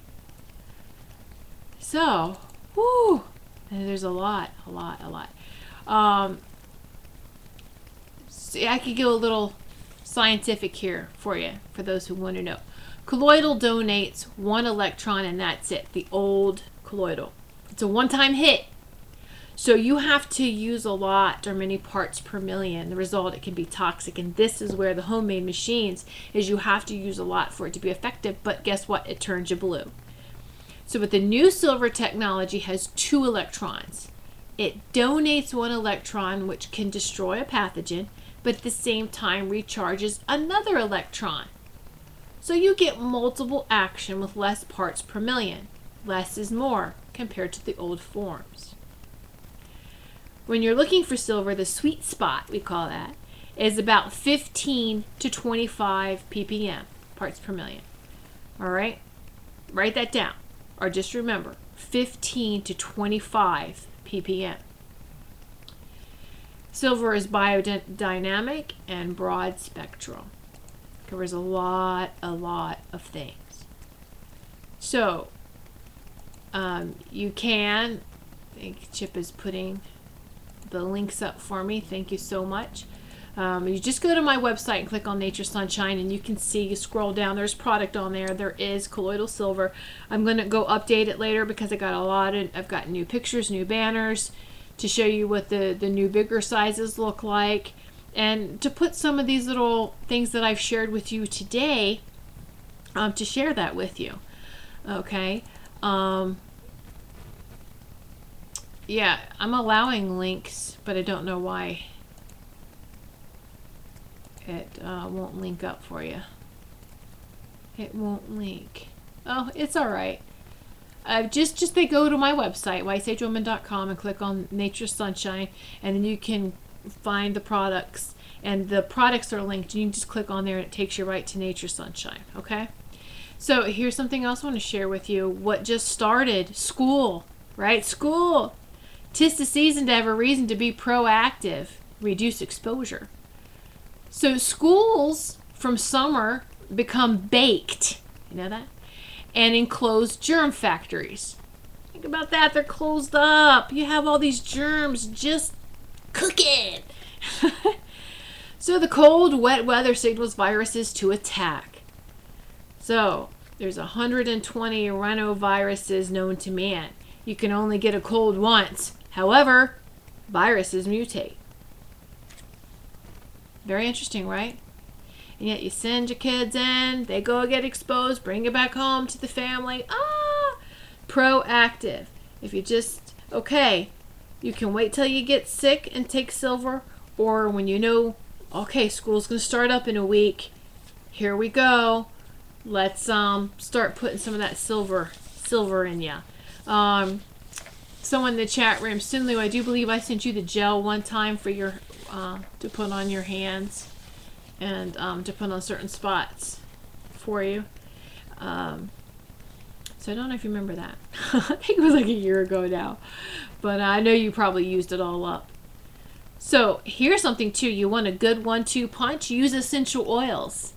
So, whoo! And there's a lot. See, I could go a little scientific here for you, for those who want to know. Colloidal donates 1 electron and that's it. The old colloidal. It's a one-time hit. So you have to use a lot or many parts per million. The result, it can be toxic. And this is where the homemade machines is you have to use a lot for it to be effective. But guess what? It turns you blue. So with the new silver technology has 2 electrons. It donates 1 electron, which can destroy a pathogen, but at the same time recharges another electron. So you get multiple action with less parts per million. Less is more compared to the old forms. When you're looking for silver, the sweet spot, we call that, is about 15 to 25 ppm, parts per million. All right? Write that down. Or just remember, 15 to 25 ppm. Silver is biodynamic and broad spectral. Covers a lot of things. So, you can, I think Chip is putting the links up for me. Thank you so much. You just go to my website and click on Nature Sunshine and you can see, you scroll down, there's product on there. There is colloidal silver. I'm going to go update it later because I've got new pictures, new banners to show you what the new bigger sizes look like, and to put some of these little things that I've shared with you today, to share that with you. Okay. Yeah, I'm allowing links, but I don't know why it won't link up for you. It won't link. Oh, it's all right. Just they go to my website, wiseagewoman.com, and click on Nature Sunshine, and then you can find the products, and the products are linked. You can just click on there, and it takes you right to Nature Sunshine. Okay. So here's something else I want to share with you. What just started? School, right? School. 'Tis the season to have a reason to be proactive. Reduce exposure. So schools from summer become baked. You know that? And enclosed germ factories. Think about that. They're closed up. You have all these germs just cooking. So the cold, wet weather signals viruses to attack. So there's 120 rhinoviruses known to man. You can only get a cold once. However, viruses mutate. Very interesting, right? And yet you send your kids in, they go get exposed, bring it back home to the family. Proactive. If you just, okay, you can wait till you get sick and take silver, or when you know, okay, school's going to start up in a week, here we go. Let's start putting some of that silver in you. Someone in the chat room, Sinlu, I do believe I sent you the gel one time for your to put on your hands and to put on certain spots for you. So I don't know if you remember that. I think it was like a year ago now, but I know you probably used it all up. So here's something too. You want a good 1-2 punch? Use essential oils.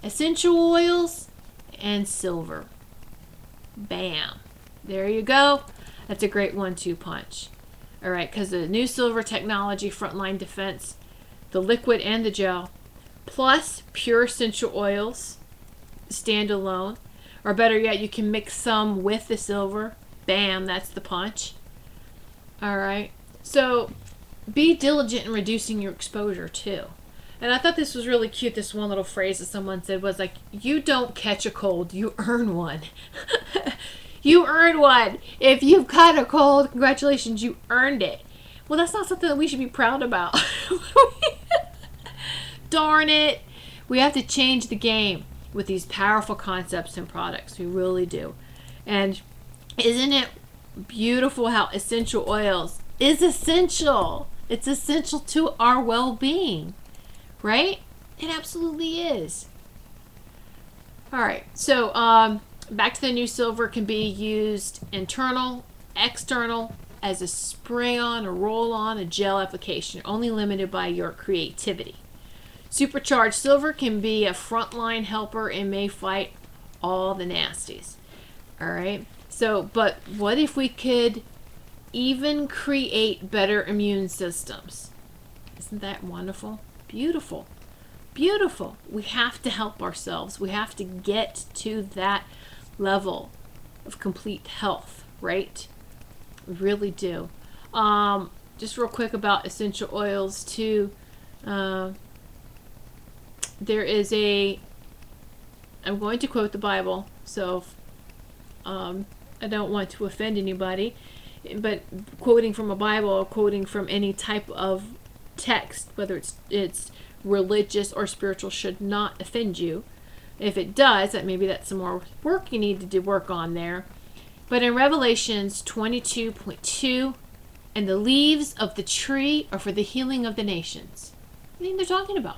Essential oils and silver. Bam. There you go. That's a great 1-2 punch. All right, because the new silver technology, frontline defense, the liquid and the gel, plus pure essential oils, stand alone. Or better yet, you can mix some with the silver. Bam, that's the punch. All right. So be diligent in reducing your exposure too. And I thought this was really cute. This one little phrase that someone said was like, you don't catch a cold, you earn one. You earned one. If you've caught a cold, congratulations, you earned it. Well, that's not something that we should be proud about. Darn it. We have to change the game with these powerful concepts and products. We really do. And isn't it beautiful how essential oils is essential? It's essential to our well-being, right? It absolutely is. All right, so back to the new silver can be used internal, external, as a spray-on, a roll-on, a gel application, only limited by your creativity. Supercharged silver can be a frontline helper and may fight all the nasties. All right, so but what if we could even create better immune systems? Isn't that wonderful? Beautiful. Beautiful. We have to help ourselves. We have to get to that level of complete health, right? We really do. Just real quick about essential oils too. There is I'm going to quote the Bible, so I don't want to offend anybody, but quoting from a Bible or quoting from any type of text, whether it's religious or spiritual, should not offend you. If it does, maybe that's some more work you need to work on there. But in Revelations 22:2, and the leaves of the tree are for the healing of the nations. What do you think they're talking about?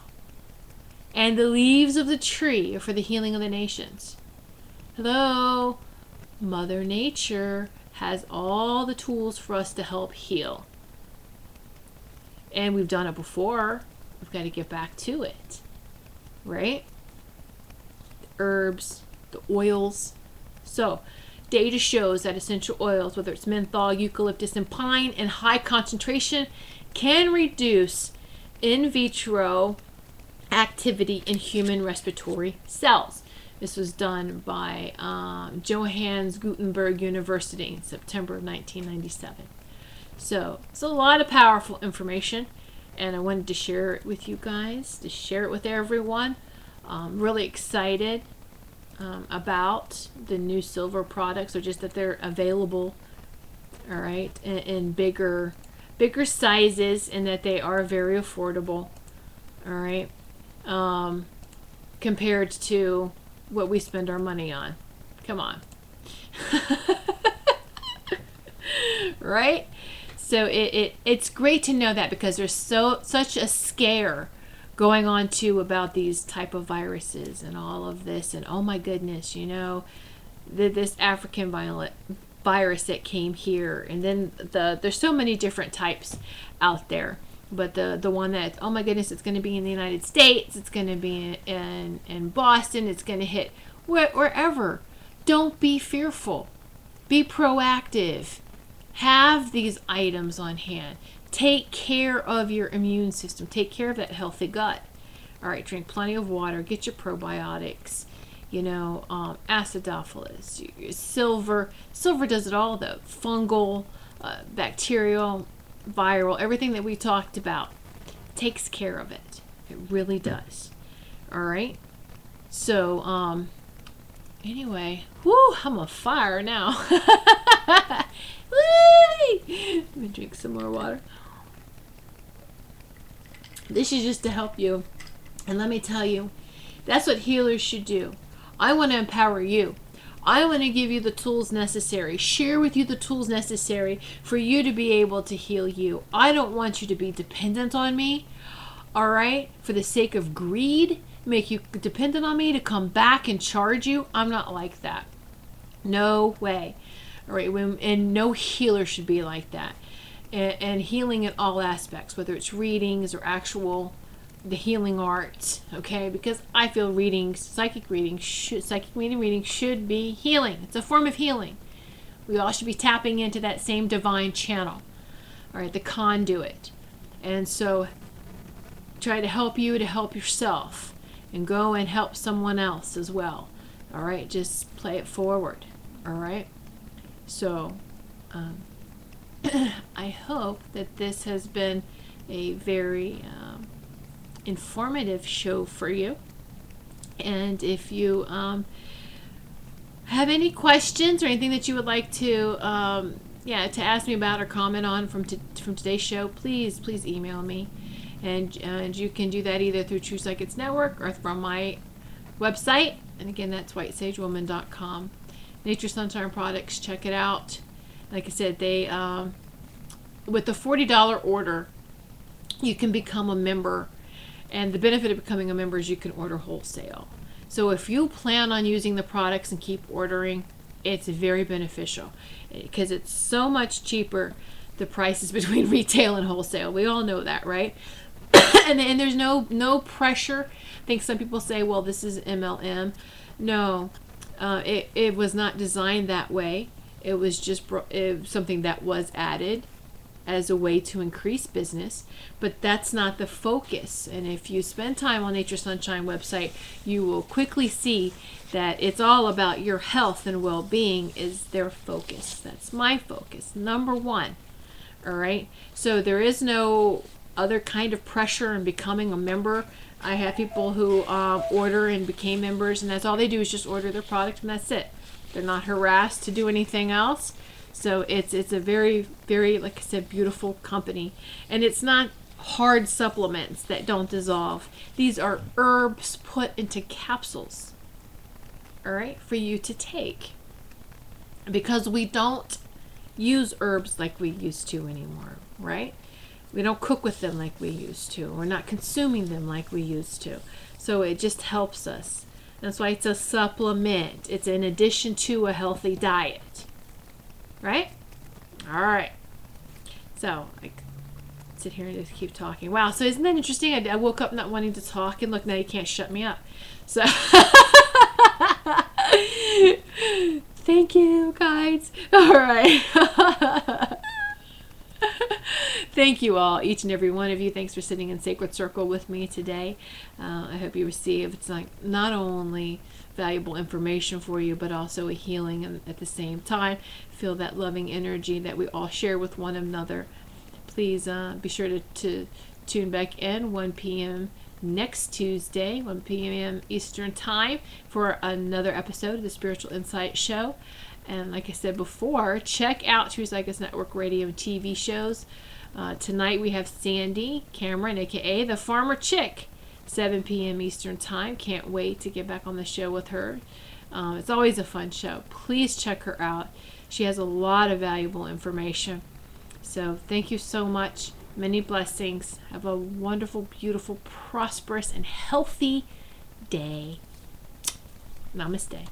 And the leaves of the tree are for the healing of the nations. Hello? Mother Nature has all the tools for us to help heal. And we've done it before. We've got to get back to it. Right? The herbs, the oils. So, data shows that essential oils, whether it's menthol, eucalyptus, and pine, in high concentration, can reduce in vitro activity in human respiratory cells. This was done by Johannes Gutenberg University in September of 1997. So it's a lot of powerful information, and I wanted to share it with you guys, to share it with everyone. Really excited about the new silver products, or just that they're available, all right, in bigger sizes, and that they are very affordable, all right, compared to what we spend our money on. Come on. Right? So it's great to know that, because there's such a scare going on too about these type of viruses and all of this, and oh my goodness, this African virus that came here, and then there's so many different types out there, but the one that, oh my goodness, it's going to be in the United States, it's going to be in Boston, it's going to hit wherever. Don't be fearful. Be proactive. Have these items on hand. Take care of your immune system. Take care of that healthy gut. All right, drink plenty of water. Get your probiotics. Acidophilus, silver. Silver does it all, though. Fungal, bacterial, viral, everything that we talked about takes care of it. It really does. All right. So, anyway, whoo, I'm on fire now. Let me drink some more water. This is just to help you. And let me tell you, that's what healers should do. I want to empower you. I want to give you the tools necessary, share with you the tools necessary for you to be able to heal you. I don't want you to be dependent on me, all right, for the sake of greed, make you dependent on me to come back and charge you. I'm not like that. No way. All right, and no healer should be like that. And healing in all aspects, whether it's readings or the healing arts, okay? Because I feel psychic reading should be healing. It's a form of healing. We all should be tapping into that same divine channel, all right, the conduit. And so try to help you to help yourself, and go and help someone else as well. All right, just play it forward. All right. So I hope that this has been a very informative show for you. And if you have any questions or anything that you would like to to ask me about or comment on from today's show, please email me. And you can do that either through True Psychics Network or from my website. And again, that's whitesagewoman.com. Nature Sunshine Products, check it out. Like I said, they with the $40 order, you can become a member. And the benefit of becoming a member is you can order wholesale. So if you plan on using the products and keep ordering, it's very beneficial because it's so much cheaper, the prices between retail and wholesale. We all know that, right? and there's no pressure. I think some people say, well, this is MLM. No, it was not designed that way. It was just something that was added as a way to increase business, but that's not the focus. And if you spend time on Nature Sunshine website, you will quickly see that it's all about your health and well-being is their focus. That's my focus, number one. All right, so there is no other kind of pressure in becoming a member. I have people who order and became members, and that's all they do is just order their product, and that's it. They're not harassed to do anything else. So it's a very, very, like I said, beautiful company. And it's not hard supplements that don't dissolve. These are herbs put into capsules, all right, for you to take. Because we don't use herbs like we used to anymore, right? We don't cook with them like we used to. We're not consuming them like we used to. So it just helps us. That's why it's a supplement. It's in addition to a healthy diet. Right? All right. So I sit here and just keep talking. Wow. So isn't that interesting? I woke up not wanting to talk, and look, now you can't shut me up. So thank you, guys. All right. Thank you all, each and every one of you. Thanks for sitting in Sacred Circle with me today. I hope you receive, it's like not only valuable information for you, but also a healing, and at the same time feel that loving energy that we all share with one another. Please be sure to tune back in 1 p.m. next Tuesday, 1 p.m. Eastern Time, for another episode of the Spiritual Insight Show. And like I said before, check out True Psychics Network radio and TV shows. Tonight we have Sandy Cameron, aka the Farmer Chick, 7 p.m. Eastern Time. Can't wait to get back on the show with her. It's always a fun show. Please check her out. She has a lot of valuable information. So thank you so much. Many blessings. Have a wonderful, beautiful, prosperous, and healthy day. Namaste.